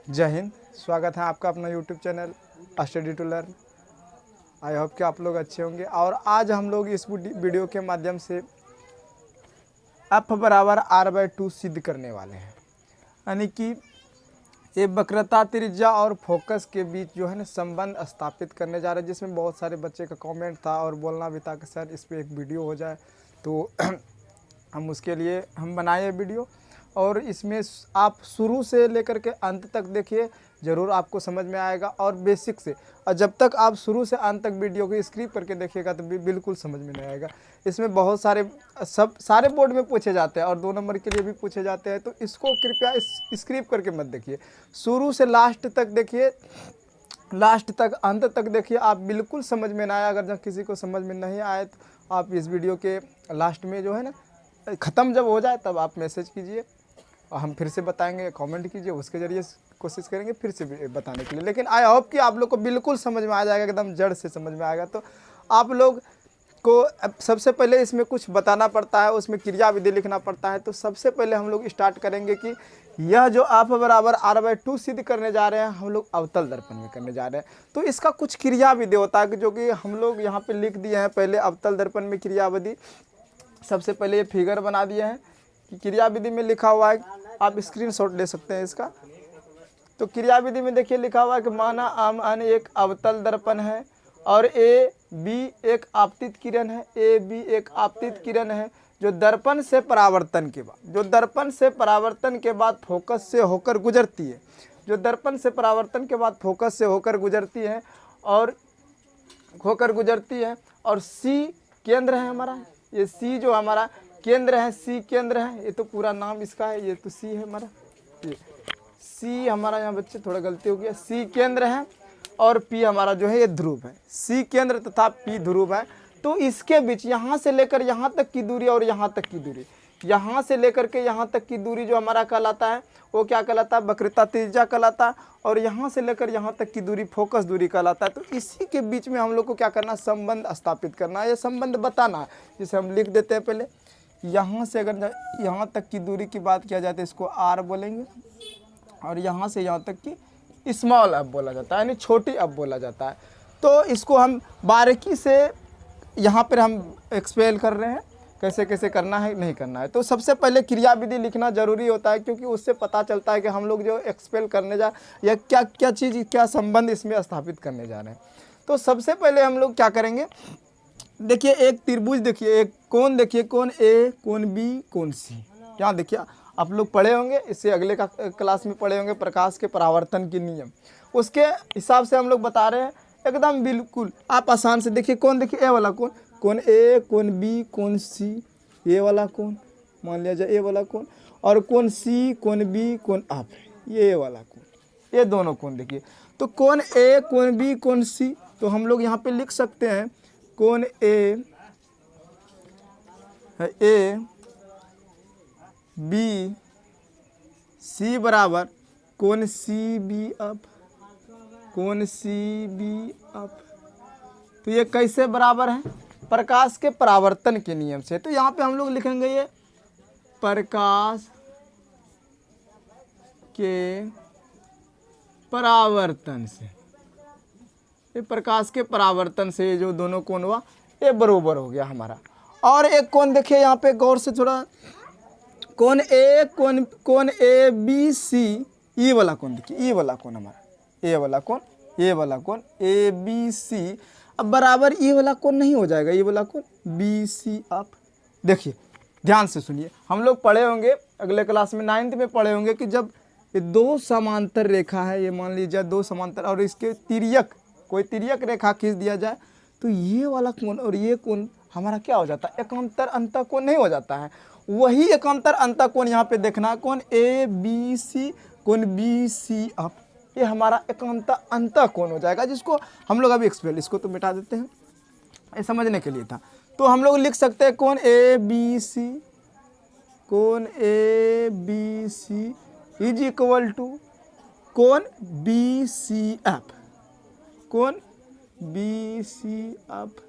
जय हिंद। स्वागत है आपका अपना YouTube channel study to learn. I hope कि आप लोग अच्छे होंगे। और आज हम लोग इस वीडियो के माध्यम से F बराबर R/2 सिद्ध करने वाले हैं, यानी कि ये वक्रता त्रिज्या और फोकस के बीच जो है ना संबंध स्थापित करने जा रहे हैं, जिसमें बहुत सारे बच्चे का कमेंट था और बोलना भी था कि सर इस पर एक वीडियो हो जाए, तो हम उसके लिए हम बनाए वीडियो। और इसमें आप शुरू से लेकर के अंत तक देखिए, ज़रूर आपको समझ में आएगा। और बेसिक से, और जब तक आप शुरू से अंत तक वीडियो को स्किप करके देखिएगा तो बिल्कुल समझ में नहीं आएगा। इसमें बहुत सारे बोर्ड में पूछे जाते हैं और 2 नंबर के लिए भी पूछे जाते हैं, तो इसको कृपया स्किप करके मत देखिए, शुरू से लास्ट तक देखिए, लास्ट तक अंत तक देखिए, आप बिल्कुल समझ में ना आए। अगर जब किसी को समझ में नहीं आए तो आप इस वीडियो के लास्ट में जो है ना, ख़त्म जब हो जाए तब आप मैसेज कीजिए और हम फिर से बताएंगे, कमेंट कीजिए, उसके ज़रिए कोशिश करेंगे फिर से बताने के लिए। लेकिन आई होप कि आप लोग को बिल्कुल समझ में आ जाएगा, एकदम जड़ से समझ में आएगा। तो आप लोग को सबसे पहले इसमें कुछ बताना पड़ता है, उसमें क्रिया विधि लिखना पड़ता है। तो सबसे पहले हम लोग स्टार्ट करेंगे कि यह जो F बराबर R/2 सिद्ध करने जा रहे हैं, हम लोग अवतल दर्पण में करने जा रहे हैं। तो इसका कुछ क्रिया विधि होता है जो कि हम लोग यहाँ पे लिख दिए हैं। पहले अवतल दर्पण में क्रिया विधि, सबसे पहले ये फिगर बना दिए हैं कि क्रिया विधि में लिखा हुआ है, आप स्क्रीनशॉट ले सकते हैं इसका। तो क्रिया विधि में देखिए लिखा हुआ है कि माना अन एक अवतल दर्पण है और ए बी एक आपतित किरण है, ए बी एक आपतित किरण है जो दर्पण से परावर्तन के बाद फोकस से होकर गुजरती है, जो दर्पण से परावर्तन के बाद फोकस से होकर गुजरती है और सी केंद्र है हमारा। ये सी जो हमारा केंद्र है, सी केंद्र है, ये तो पूरा नाम इसका है, ये तो सी है हमारा, ये सी हमारा, यहाँ बच्चे थोड़ा गलती हो गया, सी केंद्र है और पी हमारा जो है ये ध्रुव है। सी केंद्र तथा पी ध्रुव है। तो इसके बीच यहाँ से लेकर यहाँ तक की दूरी और यहाँ तक की दूरी, यहाँ से लेकर के यहाँ तक की दूरी जो हमारा कहलाता है वो क्या कहलाता है, वक्रता त्रिज्या कहलाता है। और यहाँ से लेकर यहाँ तक की दूरी फोकस दूरी कहलाता है। तो इसी के बीच में हम लोग को क्या करना, संबंध स्थापित करना है, ये संबंध बताना है, जिसे हम लिख देते हैं। पहले यहाँ से अगर यहाँ तक की दूरी की बात किया जाए तो इसको R बोलेंगे, और यहाँ से यहाँ तक की स्मॉल f बोला जाता है, यानी छोटी f बोला जाता है। तो इसको हम बारीकी से यहाँ पर हम एक्सप्लेन कर रहे हैं कैसे कैसे करना है, नहीं करना है। तो सबसे पहले क्रिया विधि लिखना जरूरी होता है, क्योंकि उससे पता चलता है कि हम लोग जो एक्सप्लेन करने जा या क्या क्या चीज़, क्या संबंध इसमें स्थापित करने जा रहे हैं। तो सबसे पहले हम लोग क्या करेंगे, देखिए एक त्रिभुज, देखिए एक कोण, देखिए कोण ए, कोण बी, कोण सी। क्या देखिए आप लोग पढ़े होंगे, इससे अगले का क्लास में पढ़े होंगे प्रकाश के परावर्तन के नियम, उसके हिसाब से हम लोग बता रहे हैं एकदम बिल्कुल। आप आसान से देखिए कोण, देखिए ए वाला कोण, कोण ए, कोण बी, कोण सी, ए वाला कोण मान लिया जाए, ए वाला कोण, और कोण सी, कोण बी, कोण आप, ये वाला कोण, ये दोनों कोण देखिए। तो कोण ए, कोण बी, कोण सी, तो हम लोग यहाँ पे लिख सकते हैं कोण ए बी सी बराबर कोण सी बी अप, कोण सी बी अप। तो ये कैसे बराबर है, प्रकाश के परावर्तन के नियम से। तो यहाँ पे हम लोग लिखेंगे ये प्रकाश के परावर्तन से, ये प्रकाश के परावर्तन से जो दोनों कोण हुआ ये बरोबर हो गया हमारा। और एक कोण देखिए यहाँ पे गौर से थोड़ा, कोण ए बी सी, ये वाला कोण देखिए, ये वाला कोण हमारा, ये वाला कोण ए बी सी। अब बराबर ये वाला कोण नहीं हो जाएगा, ये वाला कोण बी सी अप। देखिए ध्यान से सुनिए, हम लोग पढ़े होंगे अगले क्लास में 9th में पढ़े होंगे कि जब ये 2 समांतर रेखा है, ये मान लीजिए 2 समांतर, और इसके तिर्यक, कोई तिर्यक रेखा खींच दिया जाए तो ये वाला कोण और ये कोण हमारा क्या हो जाता है, एकांतर अंतःकोण नहीं हो जाता है। वही एकांतर अंतःकोण यहाँ पे देखना, कोण ए बी सी, कोण बी सी अप, ये हमारा एकांतर अंतःकोण हो जाएगा, जिसको हम लोग अभी एक्सप्लेन, इसको तो मिटा देते हैं, ये समझने के लिए था। तो हम लोग लिख सकते हैं कोण ए बी सी, कोण A B C is equal to कोण बी सी एफ, कोण बी सी एफ।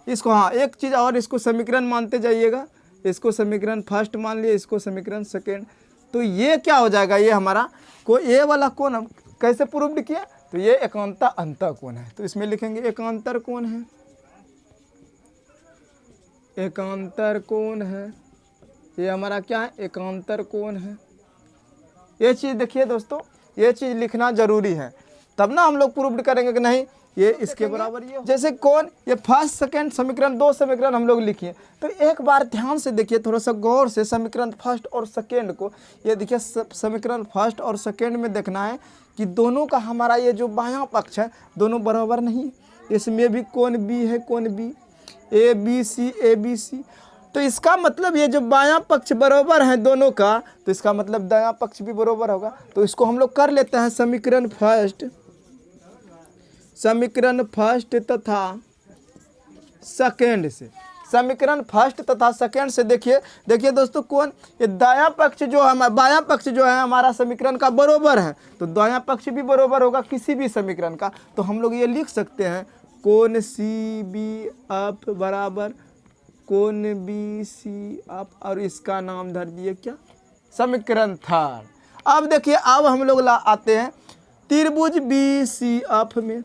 इसको हाँ एक चीज़ और, इसको समीकरण मानते जाइएगा, इसको समीकरण फर्स्ट मान लिए, इसको समीकरण सेकेंड। तो ये क्या हो जाएगा, ये हमारा को ए वाला कोण कैसे प्रूव्ड किया? तो ये एकांतर अंतःकोण है, तो इसमें लिखेंगे एकांतर कोण है, एकांतर कोण है, ये हमारा क्या है? एकांतर कोण है। ये चीज़ देखिए दोस्तों, ये चीज़ लिखना जरूरी है, तब ना हम लोग प्रूव्ड करेंगे कि नहीं ये इसके बराबर ये। जैसे कौन, ये फर्स्ट सेकंड समीकरण, दो समीकरण हम लोग लिखिए, तो एक बार ध्यान से देखिए, थोड़ा सा गौर से समीकरण फर्स्ट और सेकंड को। ये देखिए समीकरण फर्स्ट और सेकंड में देखना है कि दोनों का हमारा ये जो बायां पक्ष है दोनों बराबर नहीं है। इसमें भी कोण बी है, कोण बी, ए बी सी, तो इसका मतलब ये जो बायां पक्ष बराबर है दोनों का, तो इसका मतलब दायां पक्ष भी बराबर होगा। तो इसको हम लोग कर लेते हैं समीकरण फर्स्ट तथा सेकेंड से। समीकरण फर्स्ट तथा सेकेंड से देखिए दोस्तों, कौन ये दायां पक्ष जो है, बायां पक्ष जो है हमारा समीकरण का बराबर है, तो दायां पक्ष भी बराबर होगा किसी भी समीकरण का। तो हम लोग ये लिख सकते हैं कोण सी बी एफ बराबर कोण बी सी एफ, और इसका नाम धर दिए क्या? समीकरण थर्ड। अब देखिए, अब हम लोग आते हैं त्रिभुज बी सी एफ में,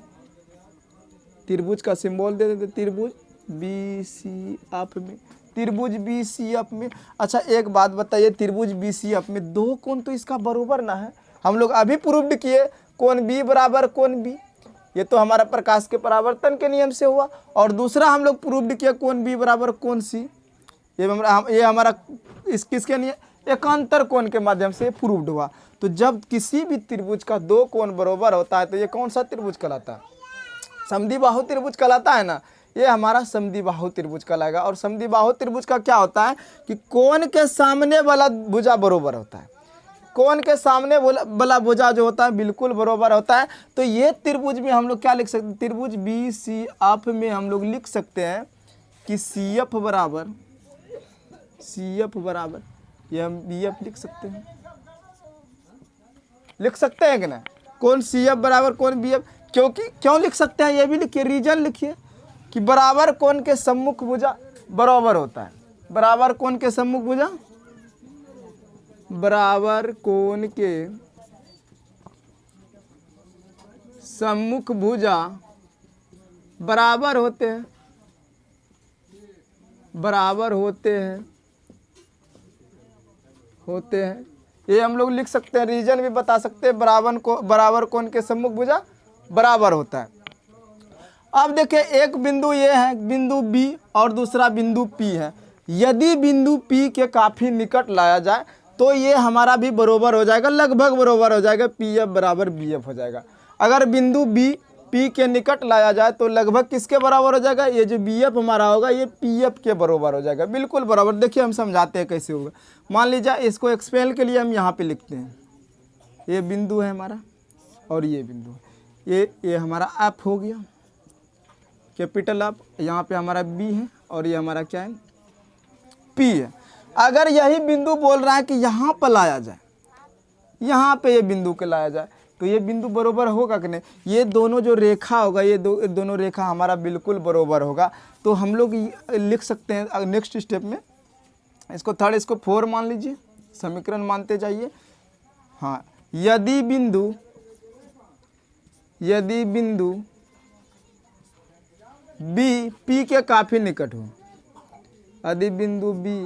त्रिभुज का सिंबल दे देते, त्रिभुज बी सी एफ में, त्रिभुज बी सी एफ में। अच्छा एक बात बताइए, त्रिभुज बी सी एफ में दो कोण तो इसका बराबर ना है, हम लोग अभी प्रूव्ड किए कोण बी बराबर कोण बी, ये तो हमारा प्रकाश के परावर्तन के नियम से हुआ। और दूसरा हम लोग प्रूव्ड किया कोण बी बराबर कोण सी, ये हमारा किसके नियम? एकांतर कोण के माध्यम से प्रूव्ड हुआ। तो जब किसी भी त्रिभुज का दो कोण बराबर होता है तो ये कौन सा त्रिभुज कहलाता है? समद्विबाहु त्रिभुज कहलाता है ना, ये हमारा समद्विबाहु त्रिभुज कहलाएगा। और समद्विबाहु त्रिभुज का क्या होता है कि कोण के सामने वाला भुजा बराबर होता है, कोण के सामने वाला भुजा जो होता है बिल्कुल बराबर होता है। तो ये त्रिभुज में हम लोग क्या लिख सकते हैं? त्रिभुज बी सी एफ में हम लोग लिख सकते हैं कि सी एफ बराबर ये हम बी एफ लिख सकते हैं, लिख सकते हैं कि ना? कौन सी एफ बराबर कौन बी एफ, क्यों लिख सकते हैं ये भी लिखिए, रीजन लिखिए कि बराबर कोण के सम्मुख भुजा बराबर होता है, बराबर कोण के सम्मुख भुजा, बराबर कोण के सम्मुख भुजा बराबर होते हैं, बराबर होते हैं। ये हम लोग लिख सकते हैं, रीजन भी बता सकते हैं, बराबर कोण के सम्मुख भुजा बराबर होता है। अब देखिए, एक बिंदु ये है बिंदु बी और दूसरा बिंदु पी है। यदि बिंदु पी के काफ़ी निकट लाया जाए तो ये हमारा भी बराबर हो जाएगा, लगभग बराबर हो जाएगा, पी एफ बराबर बी एफ हो जाएगा। अगर बिंदु बी पी के निकट लाया जाए तो लगभग किसके बराबर हो जाएगा? ये जो बी एफ हमारा होगा ये पी एफ के बराबर हो जाएगा, बिल्कुल बराबर। देखिए हम समझाते हैं कैसे होगा। मान लीजिए इसको एक्सप्लेन के लिए हम यहाँ पे लिखते हैं, ये बिंदु है हमारा और ये बिंदु है, ये हमारा एफ हो गया, कैपिटल एफ। यहाँ पे हमारा बी है और ये हमारा क्या है? पी है। अगर यही बिंदु बोल रहा है कि यहाँ पर लाया जाए, यहाँ पे ये बिंदु के लाया जाए, तो ये बिंदु बराबर होगा कि नहीं? ये दोनों जो रेखा होगा, ये दोनों रेखा हमारा बिल्कुल बराबर होगा। तो हम लोग लिख सकते हैं नेक्स्ट स्टेप में, इसको थर्ड, इसको 4 मान लीजिए, समीकरण मानते जाइए। हाँ, यदि बिंदु बी पी के काफ़ी निकट हो, यदि बिंदु बी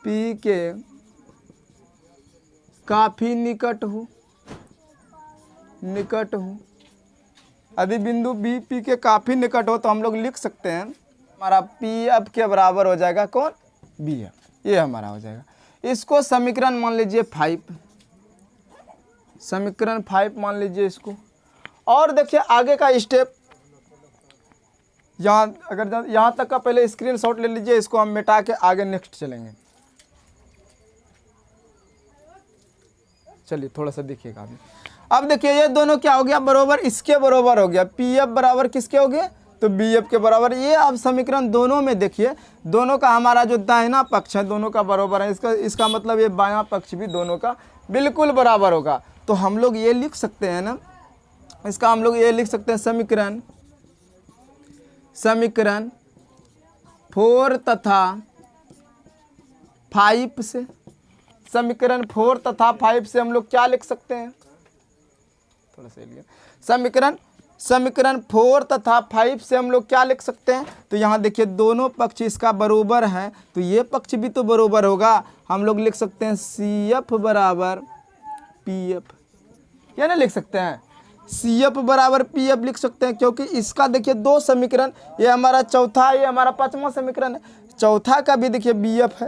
पी के काफ़ी निकट हो, यदि बिंदु बी पी के काफ़ी निकट हो तो हम लोग लिख सकते हैं हमारा पी एफ के बराबर हो जाएगा कौन? बी एफ, ये हमारा हो जाएगा। इसको समीकरण मान लीजिए 5, समीकरण 5 मान लीजिए इसको। और देखिए आगे का स्टेप, यहाँ तक का पहले स्क्रीनशॉट ले लीजिए, इसको हम मिटा के आगे नेक्स्ट चलेंगे। चलिए थोड़ा सा देखिएगा अभी। अब देखिए ये दोनों क्या हो गया? बराबर, इसके बराबर हो गया। पी एफ बराबर किसके हो गए? तो बी एफ के बराबर। ये अब समीकरण दोनों में देखिए, दोनों का हमारा जो दाहिना पक्ष है दोनों का बराबर है, इसका मतलब ये बायां पक्ष भी दोनों का बिल्कुल बराबर होगा। तो हम लोग ये लिख सकते हैं ना, इसका हम लोग ये लिख सकते हैं समीकरण 4 तथा 5 से, समीकरण 4 तथा 5 से हम लोग क्या लिख सकते हैं? थोड़ा सा लिया। समीकरण 4 तथा 5 से हम लोग क्या लिख सकते हैं, तो यहाँ देखिए दोनों पक्ष इसका बराबर है, तो ये पक्ष भी तो बराबर होगा। हम लोग लिख सकते हैं CF बराबर PF, क्या नहीं लिख सकते हैं, CF बराबर PF लिख सकते हैं, क्योंकि इसका देखिए दो समीकरण, ये हमारा चौथा, ये हमारा पांचवा समीकरण है। चौथा का भी देखिए BF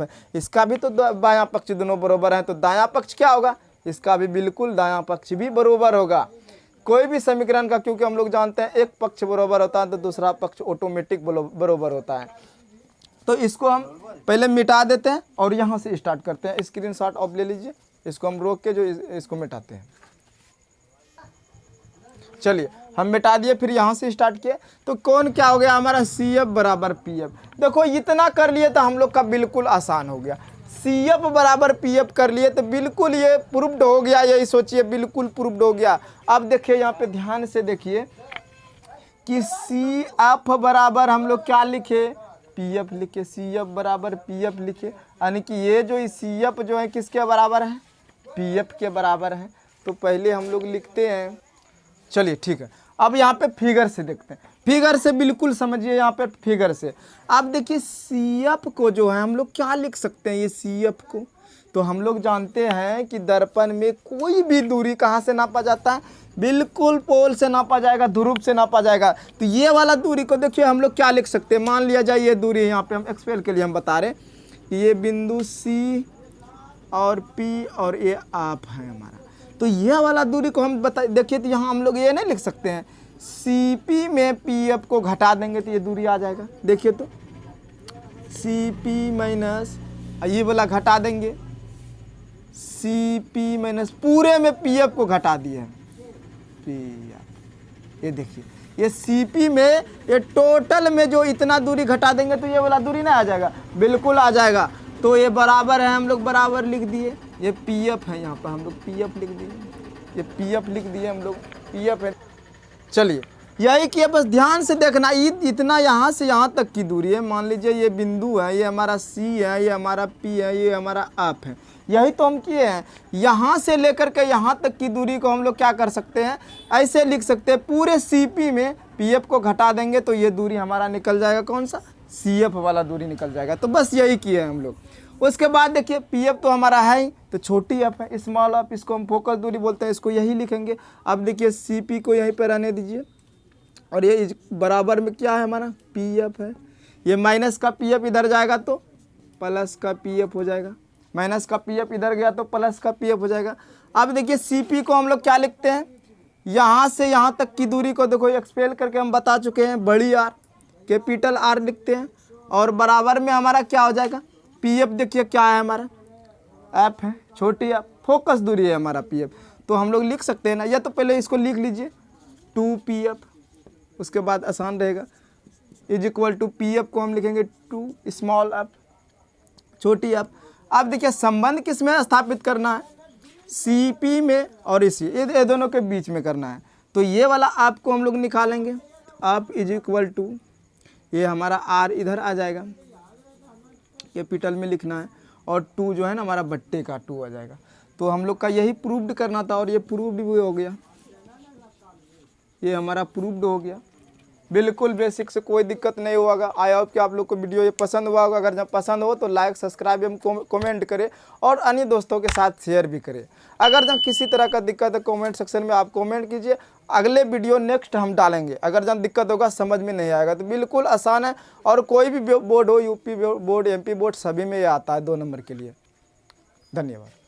है, इसका भी तो बायां पक्ष दोनों बराबर हैं, तो दायां पक्ष क्या होगा, इसका भी बिल्कुल दायां पक्ष भी बराबर होगा। कोई भी समीकरण का, क्योंकि हम लोग जानते हैं एक पक्ष बराबर होता है तो दूसरा पक्ष ऑटोमेटिक बराबर होता है। तो इसको हम पहले मिटा देते हैं और यहाँ से स्टार्ट करते हैं। स्क्रीनशॉट ऑफ ले लीजिए, इसको हम रोक के जो इसको मिटाते हैं। चलिए हम मिटा दिए, फिर यहाँ से स्टार्ट किए, तो कौन क्या हो गया हमारा, CF बराबर PF। देखो इतना कर लिए तो हम लोग का बिल्कुल आसान हो गया। CF बराबर PF कर लिए तो बिल्कुल ये प्रूव्ड हो गया, यही सोचिए बिल्कुल प्रूव्ड हो गया। अब देखिए यहाँ पे ध्यान से देखिए कि CF बराबर हम लोग क्या लिखे, PF लिखे, CF बराबर PF लिखे, यानी कि ये जो CF जो है किसके बराबर है, PF के बराबर है। तो पहले हम लोग लिखते हैं, चलिए ठीक है। अब यहाँ पे फिगर से देखते हैं, फिगर से बिल्कुल समझिए, यहाँ पे फिगर से आप देखिए CF को जो है हम लोग क्या लिख सकते हैं, ये CF को तो हम लोग जानते हैं कि दर्पण में कोई भी दूरी कहाँ से नापा जाता है, बिल्कुल पोल से नापा जाएगा, ध्रुव से नापा जाएगा। तो ये वाला दूरी को देखिए हम लोग क्या लिख सकते हैं, मान लिया जाए ये दूरी है, यहाँ पे हम एक्सपेल के लिए हम बता रहे कि ये बिंदु C और P और ये आप है हमारा, तो यह वाला दूरी को हम देखिए, तो यहाँ हम लोग ये नहीं लिख सकते हैं, CP में PF को घटा देंगे तो ये दूरी आ जाएगा। देखिए तो CP माइनस ये वाला घटा देंगे, CP माइनस पूरे में PF को घटा दिए PF, ये देखिए ये CP में ये टोटल में जो इतना दूरी घटा देंगे तो ये वाला दूरी नहीं आ जाएगा, बिल्कुल आ जाएगा। तो ये बराबर है, हम लोग बराबर लिख दिए, ये PF है, यहाँ पर हम लोग PF लिख दिए, ये PF लिख दिए हम लोग, PF है। चलिए यही किया, बस ध्यान से देखना, इतना यहाँ से यहाँ तक की दूरी है, मान लीजिए ये बिंदु है, ये हमारा C है, ये हमारा P है, ये हमारा आप है, यही तो हम किए हैं। यहाँ से लेकर के यहाँ तक की दूरी को हम लोग क्या कर सकते हैं, ऐसे लिख सकते हैं, पूरे CP में PF को घटा देंगे तो ये दूरी हमारा निकल जाएगा, कौन सा, CF वाला दूरी निकल जाएगा। तो बस यही किए हैं हम लोग। उसके बाद देखिए PF तो हमारा है ही, तो छोटी f है, स्मॉल f, इसको हम फोकस दूरी बोलते हैं, इसको यही लिखेंगे। अब देखिए CP को यहीं पर रहने दीजिए, और ये बराबर में क्या है हमारा, PF है, ये माइनस का PF इधर जाएगा तो प्लस का PF हो जाएगा, माइनस का PF इधर गया तो प्लस का PF हो जाएगा। अब देखिए CP को हम लोग क्या लिखते हैं, यहाँ से यहाँ तक की दूरी को देखो एक्सपेल करके हम बता चुके हैं, बड़ी R कैपिटल R लिखते हैं, और बराबर में हमारा क्या हो जाएगा, PF देखिए क्या है हमारा, F है, छोटी f, फोकस दूरी है हमारा PF। तो हम लोग लिख सकते हैं ना, या तो पहले इसको लिख लीजिए 2PF, उसके बाद आसान रहेगा, इज इक्वल टू PF को हम लिखेंगे 2 स्मॉल f छोटी f। अब देखिए संबंध किस में स्थापित करना है, CP में और इसी ये दोनों के बीच में करना है। तो ये वाला आप को हम लोग निकालेंगे, आप इज इक्वल टू ये हमारा R इधर आ जाएगा, कैपिटल में लिखना है, और 2 जो है ना हमारा बट्टे का 2 आ जाएगा। तो हम लोग का यही प्रूव्ड करना था, और ये प्रूव्ड भी हो गया, ये हमारा प्रूव्ड हो गया। बिल्कुल बेसिक से कोई दिक्कत नहीं होगा। आई होप कि आप लोग को वीडियो ये पसंद हुआ होगा। अगर जब पसंद हो तो लाइक सब्सक्राइब एवं कमेंट करें, और अन्य दोस्तों के साथ शेयर भी करें। अगर जब किसी तरह का दिक्कत है कमेंट सेक्शन में आप कमेंट कीजिए, अगले वीडियो नेक्स्ट हम डालेंगे। अगर जब दिक्कत होगा, समझ में नहीं आएगा तो बिल्कुल आसान है, और कोई भी बोर्ड हो, यूपी बोर्ड, MP बोर्ड, सभी में ये आता है 2 नंबर के लिए। धन्यवाद।